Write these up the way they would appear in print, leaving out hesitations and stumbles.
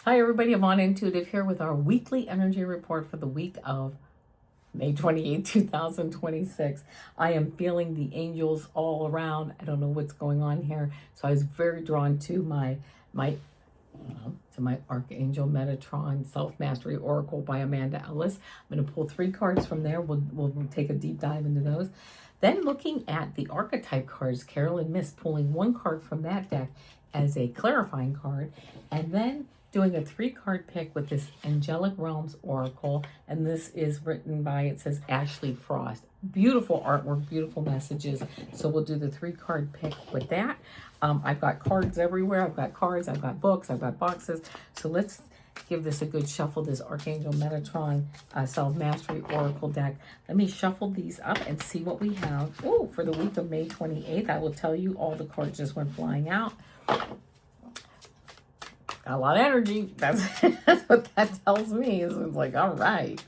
Hi everybody, Avana Intuitive here with our weekly energy report for the week of May 28, 2026. I am feeling the angels all around. I don't know what's going on here. So I was very drawn to my Archangel Metatron Self-Mastery Oracle by Amanda Ellis. I'm going to pull 3 cards from there. We'll take a deep dive into those. Then looking at the Archetype cards, Carol and Myss pulling 1 card from that deck as a clarifying card. And then doing a 3-card pick with this Angelic Realms Oracle. And this is written by, it says Ashley Frost. Beautiful artwork, beautiful messages. So we'll do the 3-card pick with that. I've got cards everywhere. I've got cards, I've got books, I've got boxes. So let's give this a good shuffle, this Archangel Metatron Self-Mastery Oracle deck. Let me shuffle these up and see what we have. Oh, for the week of May 28th, I will tell you all the cards just went flying out. Got a lot of energy. That's what that tells me. It's like, all right.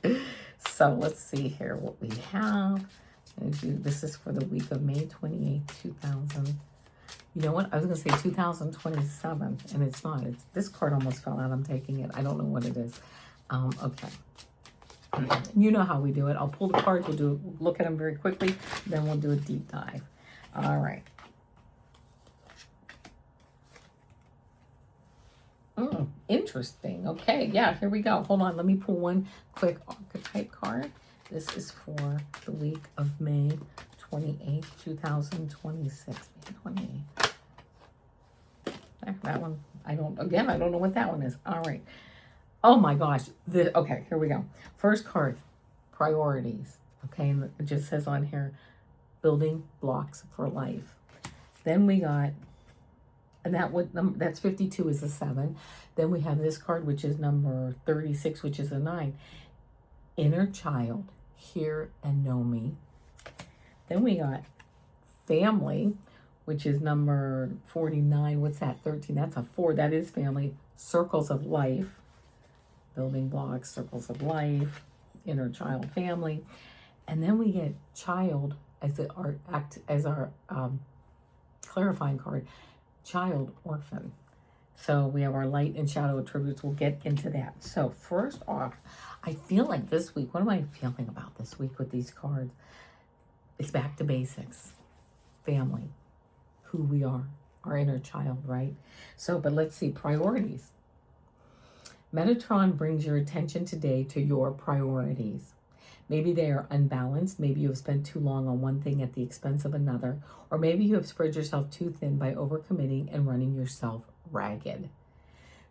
So let's see here what we have. This is for the week of May 28th, 2000. You know what? I was going to say 2027, and it's not. It's this card almost fell out. I'm taking it. I don't know what it is. Okay. You know how we do it. I'll pull the cards. We'll look at them very quickly. Then we'll do a deep dive. All right. Interesting. Okay, yeah, here we go. Hold on, let me pull one quick Archetype card. This is for the week of May 28th, 2026. May 28th. That one, I don't know what that one is. All right. Oh my gosh. Okay, here we go. First card, priorities. Okay, and it just says on here, building blocks for life. Then we got, and that's 52 is a 7. Then we have this card, which is number 36, which is a 9. Inner child, hear and know me. Then we got family, which is number 49. What's that? 13. That's a 4. That is family. Circles of life, building blocks, circles of life, inner child, family. And then we get child as our clarifying card. Child, orphan. So we have our light and shadow attributes. We'll get into that. So first off, I feel like this week, what am I feeling about this week with these cards? It's back to basics. Family, who we are, our inner child, right? So, but let's see, priorities. Metatron brings your attention today to your priorities. Maybe they are unbalanced. Maybe you have spent too long on one thing at the expense of another. Or maybe you have spread yourself too thin by overcommitting and running yourself ragged.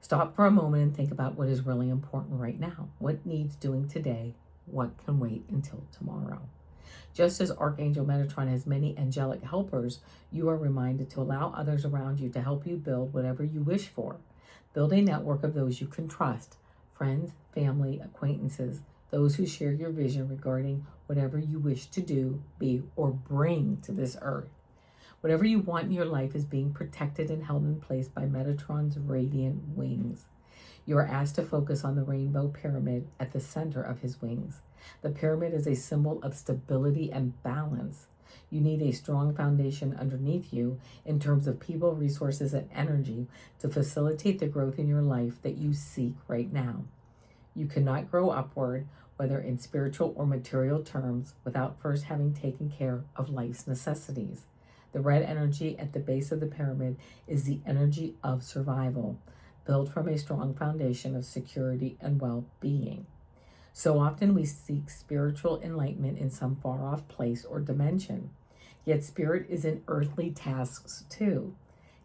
Stop for a moment and think about what is really important right now. What needs doing today? What can wait until tomorrow? Just as Archangel Metatron has many angelic helpers, you are reminded to allow others around you to help you build whatever you wish for. Build a network of those you can trust, friends, family, acquaintances, those who share your vision regarding whatever you wish to do, be, or bring to this earth. Whatever you want in your life is being protected and held in place by Metatron's radiant wings. You are asked to focus on the rainbow pyramid at the center of his wings. The pyramid is a symbol of stability and balance. You need a strong foundation underneath you in terms of people, resources, and energy to facilitate the growth in your life that you seek right now. You cannot grow upward, whether in spiritual or material terms, without first having taken care of life's necessities. The red energy at the base of the pyramid is the energy of survival, built from a strong foundation of security and well-being. So often we seek spiritual enlightenment in some far-off place or dimension. Yet spirit is in earthly tasks too.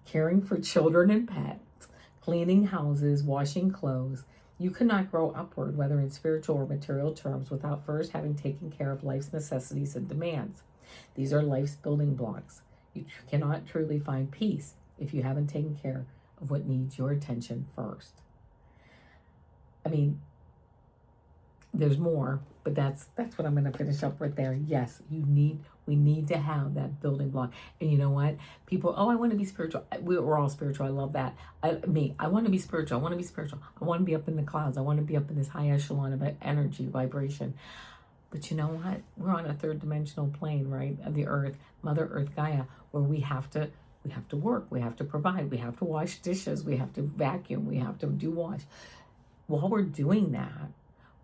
Caring for children and pets, cleaning houses, washing clothes. You cannot grow upward, whether in spiritual or material terms, without first having taken care of life's necessities and demands. These are life's building blocks. You cannot truly find peace if you haven't taken care of what needs your attention first. I mean, there's more, but that's what I'm going to finish up right there. Yes, we need to have that building block. And you know what? People, oh, I want to be spiritual. We're all spiritual. I love that. I want to be spiritual. I want to be spiritual. I want to be up in the clouds. I want to be up in this high echelon of energy, vibration. But you know what? We're on a third dimensional plane, right? Of the earth, Mother Earth Gaia, where we have to We have to work, we have to provide, we have to wash dishes, we have to vacuum, we have to do wash. While we're doing that,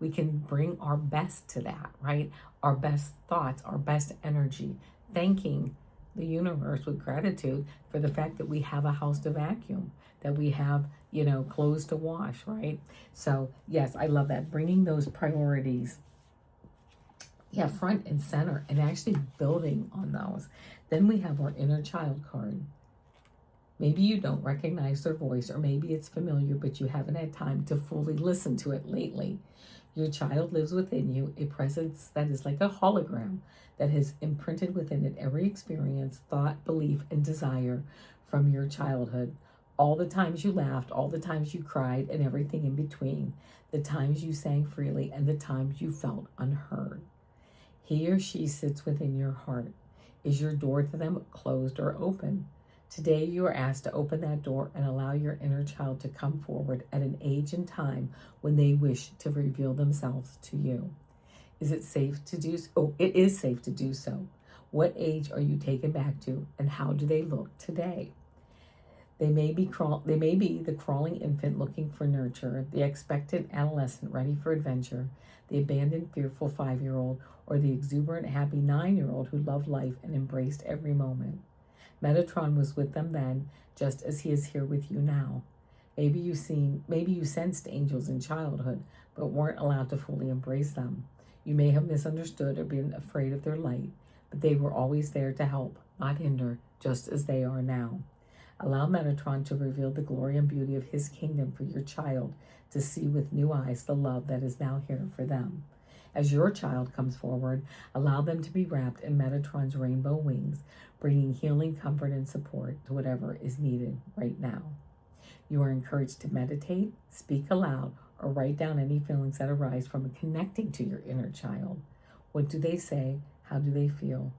we can bring our best to that, right? Our best thoughts, our best energy, thanking the universe with gratitude for the fact that we have a house to vacuum, that we have, clothes to wash, right? So yes, I love that. Bringing those priorities, front and center, and actually building on those. Then we have our inner child card. Maybe you don't recognize their voice, or maybe it's familiar, but you haven't had time to fully listen to it lately. Your child lives within you, a presence that is like a hologram that has imprinted within it every experience, thought, belief, and desire from your childhood. All the times you laughed, all the times you cried, and everything in between. The times you sang freely, and the times you felt unheard. He or she sits within your heart. Is your door to them closed or open? Today you are asked to open that door and allow your inner child to come forward at an age and time when they wish to reveal themselves to you. Is it safe to do so? Oh, it is safe to do so. What age are you taken back to, and how do they look today? They may be the crawling infant looking for nurture, the expectant adolescent ready for adventure, the abandoned, fearful 5-year-old, or the exuberant, happy 9-year-old who loved life and embraced every moment. Metatron was with them then, just as he is here with you now. Maybe you sensed angels in childhood, but weren't allowed to fully embrace them. You may have misunderstood or been afraid of their light, but they were always there to help, not hinder, just as they are now. Allow Metatron to reveal the glory and beauty of his kingdom for your child to see with new eyes the love that is now here for them. As your child comes forward, allow them to be wrapped in Metatron's rainbow wings, bringing healing, comfort, and support to whatever is needed right now. You are encouraged to meditate, speak aloud, or write down any feelings that arise from connecting to your inner child. What do they say? How do they feel?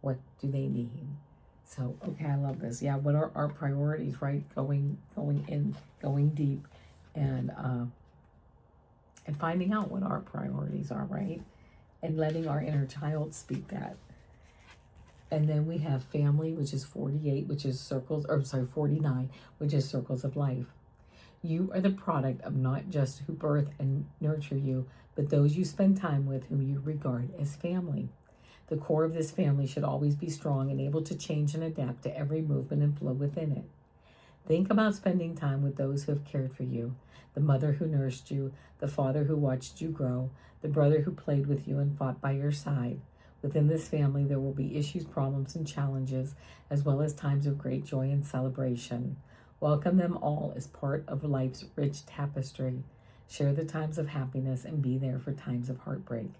What do they need? So, okay, I love this. Yeah, what are our priorities, right? Going in, going deep, and finding out what our priorities are, right? And letting our inner child speak that. And then we have family, which is 48, which is 49, which is circles of life. You are the product of not just who birth and nurture you, but those you spend time with whom you regard as family. The core of this family should always be strong and able to change and adapt to every movement and flow within it. Think about spending time with those who have cared for you, the mother who nursed you, the father who watched you grow, the brother who played with you and fought by your side. Within this family, there will be issues, problems, and challenges, as well as times of great joy and celebration. Welcome them all as part of life's rich tapestry. Share the times of happiness and be there for times of heartbreak.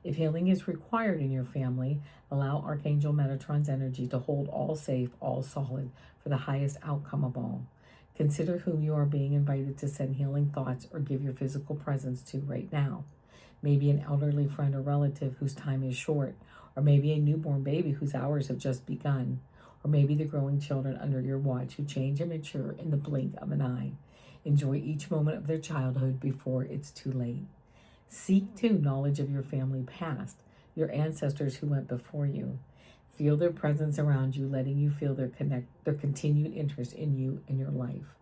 If healing is required in your family, allow Archangel Metatron's energy to hold all safe, all solid, for the highest outcome of all. Consider whom you are being invited to send healing thoughts or give your physical presence to right now. Maybe an elderly friend or relative whose time is short, or maybe a newborn baby whose hours have just begun, or maybe the growing children under your watch who change and mature in the blink of an eye. Enjoy each moment of their childhood before it's too late. Seek, too, knowledge of your family past, your ancestors who went before you. Feel their presence around you, letting you feel their continued interest in you and your life.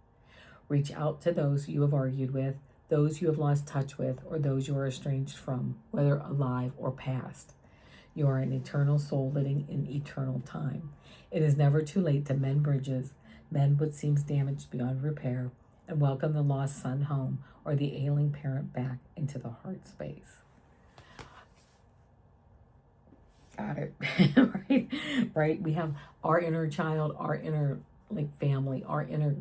Reach out to those you have argued with, those you have lost touch with, or those you are estranged from, whether alive or past. You are an eternal soul living in eternal time. It is never too late to mend bridges, mend what seems damaged beyond repair, and welcome the lost son home or the ailing parent back into the heart space. Got it. Right? We have our inner child, our inner family, our inner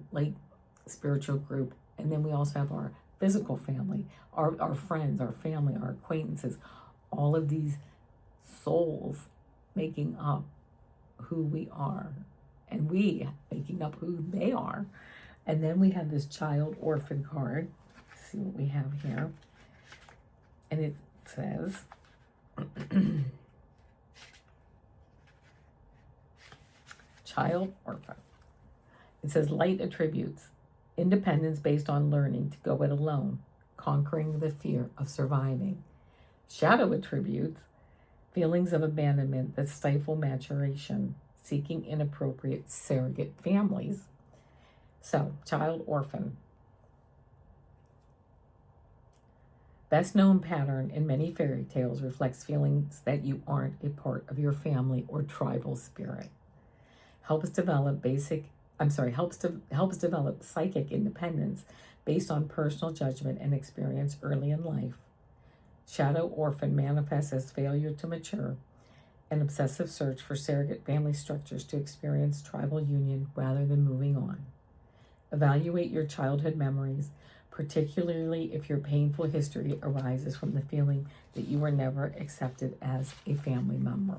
spiritual group, and then we also have our physical family, our friends, our family, our acquaintances, all of these souls making up who we are, and we making up who they are. And then we have this child orphan card. Let's see what we have here. And it says, child orphan. It says light attributes, independence based on learning to go it alone, conquering the fear of surviving. Shadow attributes, feelings of abandonment that stifle maturation, seeking inappropriate surrogate families. So, child orphan. Best known pattern in many fairy tales reflects feelings that you aren't a part of your family or tribal spirit. Helps develop psychic independence based on personal judgment and experience early in life. Shadow orphan manifests as failure to mature, an obsessive search for surrogate family structures to experience tribal union rather than moving on. Evaluate your childhood memories, particularly if your painful history arises from the feeling that you were never accepted as a family member.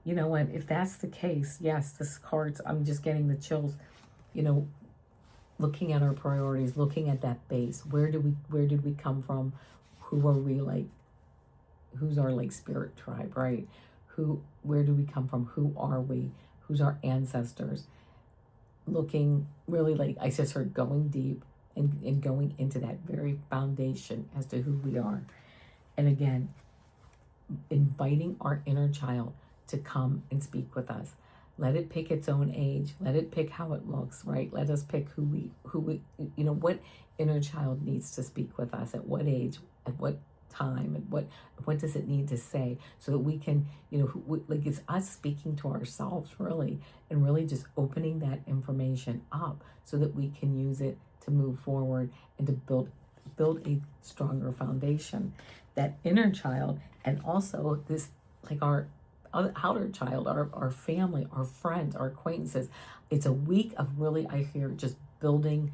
You know what, if that's the case, yes, this card's, I'm just getting the chills, looking at our priorities, looking at that base. Where did we come from? Who are we like? Who's our like spirit tribe, right? Where do we come from? Who are we? Who's our ancestors? Looking really, like I just heard, going deep and going into that very foundation as to who we are. And again, inviting our inner child to come and speak with us. Let it pick its own age. Let it pick how it looks, right? Let us pick who we, what inner child needs to speak with us, at what age, at what time, and what does it need to say, so that we can, like it's us speaking to ourselves really, and really just opening that information up so that we can use it to move forward and to build a stronger foundation. That inner child, and also this, like our outer child, our family, our friends, our acquaintances. It's a week of really, I hear, just building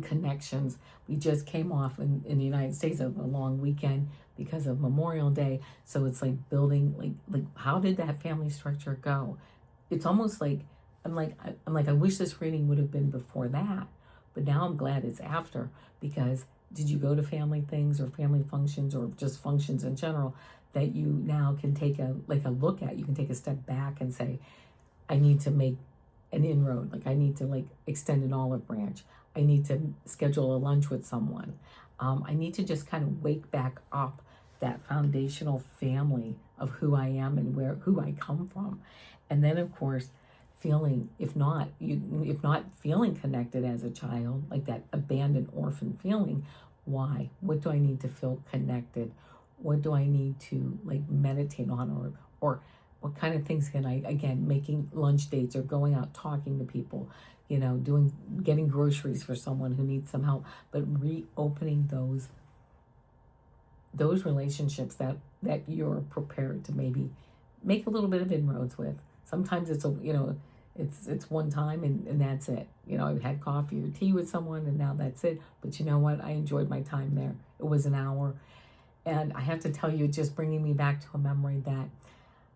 connections. We just came off in the United States of a long weekend because of Memorial Day. So it's like building, like how did that family structure go? It's almost like, I'm like, I wish this reading would have been before that, but now I'm glad it's after, because did you go to family things or family functions or just functions in general that you now can take a look at? You can take a step back and say, I need to make an inroad. Like I need to extend an olive branch. I need to schedule a lunch with someone. I need to just kind of wake back up that foundational family of who I am and who I come from. And then of course, feeling, if not feeling connected as a child, like that abandoned orphan feeling, why? What do I need to feel connected? What do I need to meditate on, or what kind of things can I, again, making lunch dates or going out talking to people, getting groceries for someone who needs some help, but reopening those relationships that you're prepared to maybe make a little bit of inroads with. Sometimes it's it's one time and that's it. I've had coffee or tea with someone and now that's it. But you know what? I enjoyed my time there. It was an hour. And I have to tell you, just bringing me back to a memory that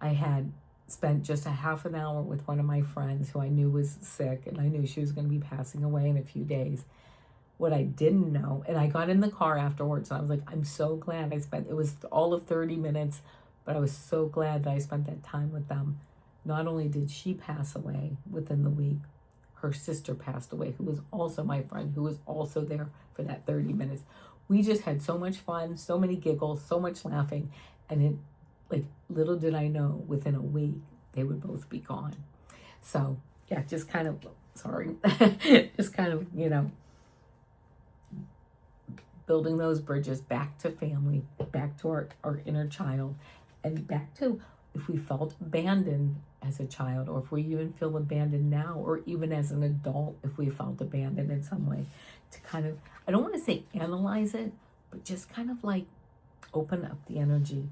I had spent just a half an hour with one of my friends who I knew was sick, and I knew she was going to be passing away in a few days. What I didn't know, and I got in the car afterwards, and I was like, I'm so glad it was all of 30 minutes, but I was so glad that I spent that time with them. Not only did she pass away within the week, her sister passed away, who was also my friend, who was also there for that 30 minutes. We just had so much fun, so many giggles, so much laughing, and little did I know, within a week, they would both be gone. So, yeah, just kind of, building those bridges back to family, back to our inner child, and back to if we felt abandoned as a child, or if we even feel abandoned now, or even as an adult, if we felt abandoned in some way, to kind of, I don't want to say analyze it, but just kind of open up the energy.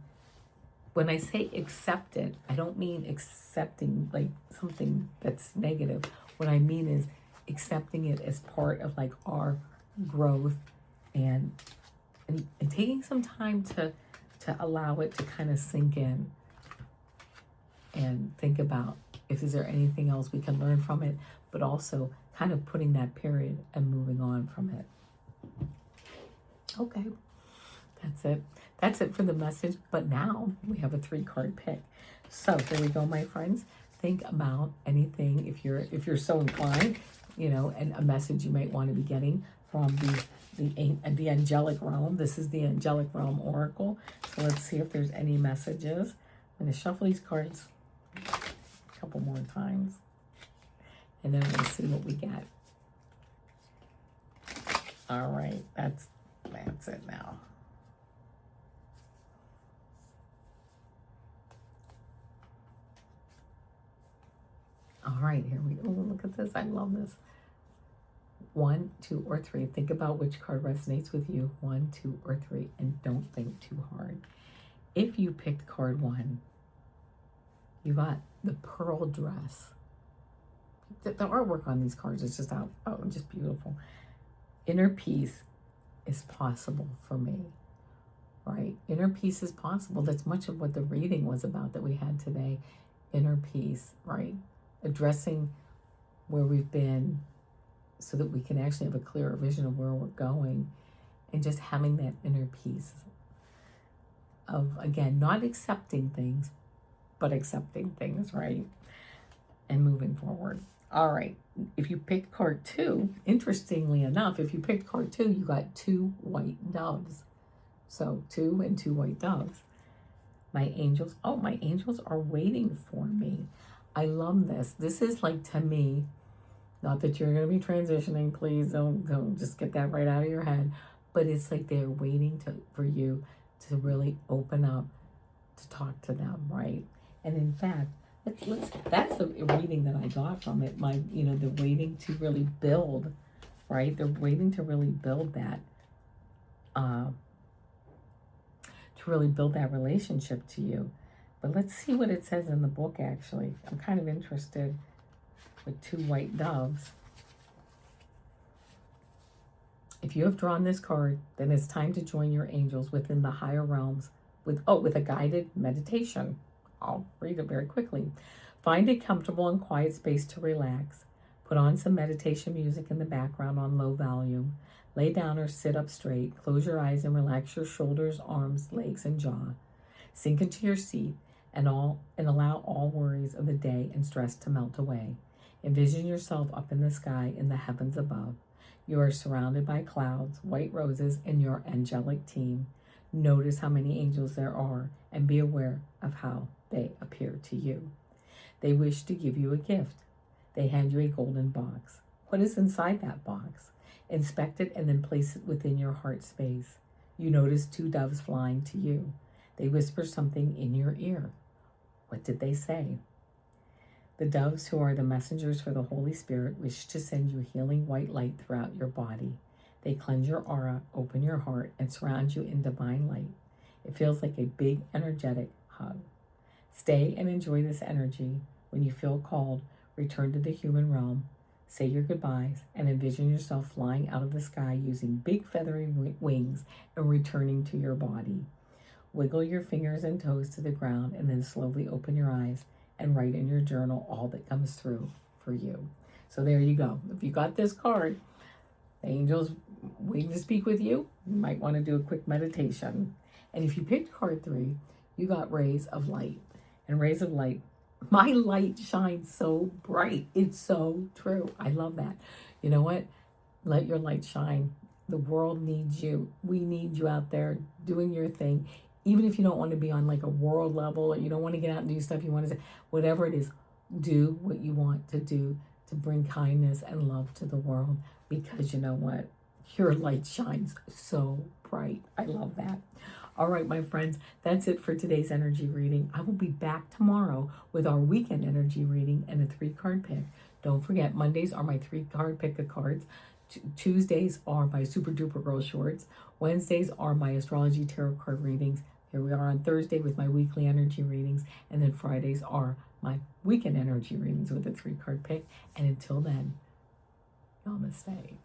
When I say accept it, I don't mean accepting something that's negative. What I mean is accepting it as part of our growth, and taking some time to allow it to kind of sink in and think about if is there anything else we can learn from it, but also kind of putting that period and moving on from it. Okay, that's it for the message, but now we have a 3-card pick. So here we go, my friends. Think about anything, if you're so inclined, and a message you might want to be getting from the angelic realm. This is the angelic realm oracle. So let's see if there's any messages I'm going to shuffle these cards a couple more times. And then we'll see what we get. All right, that's it now. All right, here we go. Look at this. I love this. 1, 2, or 3. Think about which card resonates with you. 1, 2, or 3. And don't think too hard. If you picked card 1, you got the pearl dress. The artwork on these cards is just just beautiful. Inner peace is possible for me, right? Inner peace is possible. That's much of what the reading was about that we had today. Inner peace, right? Addressing where we've been so that we can actually have a clearer vision of where we're going, and just having that inner peace of, again, not accepting things, but accepting things, right? And moving forward. All right, if you picked card 2, interestingly enough, if you picked card 2, you got 2 white doves. So 2 and 2 white doves. My angels are waiting for me. I love this. This is like, to me, not that you're going to be transitioning, please don't just get that right out of your head, but it's like they're waiting for you to really open up, to talk to them, right? And in fact, that's the reading that I got from it. They're waiting to really build, right? They're waiting to really build that, relationship to you. But let's see what it says in the book, actually. I'm kind of interested with 2 white doves. If you have drawn this card, then it's time to join your angels within the higher realms with a guided meditation. I'll read it very quickly. Find a comfortable and quiet space to relax. Put on some meditation music in the background on low volume. Lay down or sit up straight. Close your eyes and relax your shoulders, arms, legs, and jaw. Sink into your seat and allow all worries of the day and stress to melt away. Envision yourself up in the sky in the heavens above. You are surrounded by clouds, white roses, and your angelic team. Notice how many angels there are and be aware of how they appear to you. They wish to give you a gift. They hand you a golden box. What is inside that box? Inspect it and then place it within your heart space. You notice 2 doves flying to you. They whisper something in your ear. What did they say? The doves, who are the messengers for the Holy Spirit, wish to send you healing white light throughout your body. They cleanse your aura, open your heart, and surround you in divine light. It feels like a big, energetic hug. Stay and enjoy this energy. When you feel called, return to the human realm, say your goodbyes, and envision yourself flying out of the sky using big feathery wings and returning to your body. Wiggle your fingers and toes to the ground and then slowly open your eyes and write in your journal all that comes through for you. So there you go. If you got this card, the angels waiting to speak with you, you might want to do a quick meditation. And if you picked card 3, you got rays of light. And rays of light, my light shines so bright. It's so true. I love that. You know what? Let your light shine. The world needs you. We need you out there doing your thing. Even if you don't want to be on like a world level, or you don't want to get out and do stuff you want to say, whatever it is, do what you want to do to bring kindness and love to the world, because you know what? Your light shines so bright. I love that. All right, my friends, that's it for today's energy reading. I will be back tomorrow with our weekend energy reading and a 3-card pick. Don't forget, Mondays are my 3-card pick of cards. Tuesdays are my Super Duper Girl shorts. Wednesdays are my astrology tarot card readings. Here we are on Thursday with my weekly energy readings. And then Fridays are my weekend energy readings with a 3-card pick. And until then, namaste.